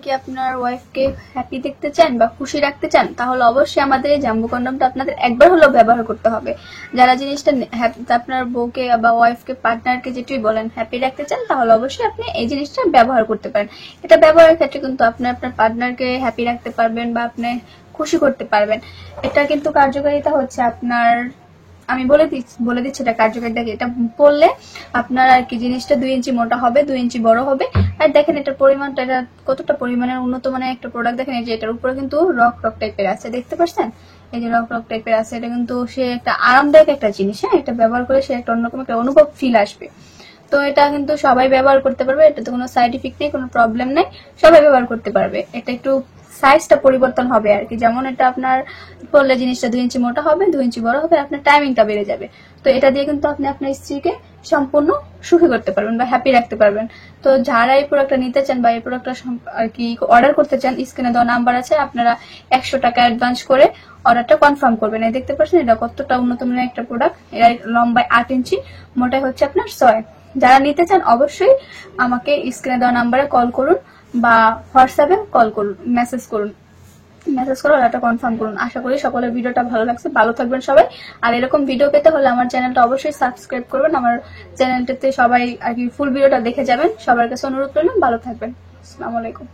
কি আপনার ওয়াইফকে হ্যাপি দেখতে চান বা খুশি রাখতে চান, তাহলে অবশ্যই আমাদের এই জাম্বো কন্ডমটা আপনাদের একবার হলেও ব্যবহার করতে হবে। যারা জিনিসটা আপনার বউকে বা ওয়াইফকে পার্টনারকে যেটাই বলেন হ্যাপি রাখতে চান, তাহলে অবশ্যই আপনি এই জিনিসটা ব্যবহার করতে পারেন। এটা ব্যবহারের ক্ষেত্রে কিন্তু আপনি আপনার পার্টনারকে হ্যাপি রাখতে পারবেন বা আপনি খুশি করতে পারবেন। এটা কিন্তু কার্যকারিতা হচ্ছে আপনার, আমি বলে দিচ্ছি এটা কার্যকারিতা। এটা পড়লে আপনার আর কি জিনিসটা 2 ইঞ্চি মোটা হবে, 2 ইঞ্চি বড় হবে। আর দেখেন এটার পরিমাণটা, এটা কতটা পরিমাণের উন্নত মানের একটা প্রোডাক্ট। দেখেন এই যে এটার উপরে কিন্তু রক রক টাইপের আছে, দেখতে পাচ্ছেন? এই যে রক রক টাইপের আছে। এটা কিন্তু সে একটা আরামদায়ক একটা জিনিস। হ্যাঁ, এটা ব্যবহার করে সে একটা অন্যরকম একটা অনুভব ফিল আসবে। তো এটা কিন্তু সবাই ব্যবহার করতে পারবে, এটাতে কোনো সাইড ইফেক্ট নেই, কোনো প্রবলেম নেই, সবাই ব্যবহার করতে পারবে। এটা একটু সাইজটা পরিবর্তন হবে আর কি, যেমন এটা আপনার পরলে জিনিসটা 2 ইঞ্চি মোটা হবে, 2 ইঞ্চি বড় হবে, আপনার টাইমিংটা বেড়ে যাবে। তো এটা দিয়ে কিন্তু আপনি আপনার স্ত্রীকে সম্পূর্ণ সুখী করতে পারবেন বা হ্যাপি রাখতে পারবেন। তো যারা এই প্রোডাক্টটা নিতে চান বা এই প্রোডাক্টটা আর কি অর্ডার করতে চান, স্ক্রিনে দেওয়া নাম্বার আছে, আপনারা 100 টাকা অ্যাডভান্স করে অর্ডারটা কনফার্ম করবেন। এই দেখতে পাচ্ছেন এটা কতটা উন্নত মানের একটা প্রোডাক্ট। এর লম্বায় 8 ইঞ্চি, মোটাই হচ্ছে আপনার 6। যারা নিতে চান অবশ্যই আমাকে স্ক্রিনে দেওয়া নাম্বারে কল করুন বা হোয়াটসঅ্যাপে কল করুন, মেসেজ করে অর্ডারটা কনফার্ম করুন। আশা করি সকলের ভিডিওটা ভালো লাগছে। ভালো থাকবেন সবাই। আর এরকম ভিডিও পেতে হলে আমার চ্যানেলটা অবশ্যই সাবস্ক্রাইব করবেন। আমার চ্যানেলটাতে সবাই আর কি ফুল ভিডিওটা দেখে যাবেন। সবার কাছে অনুরোধ করলাম, ভালো থাকবেন। আসসালামু আলাইকুম।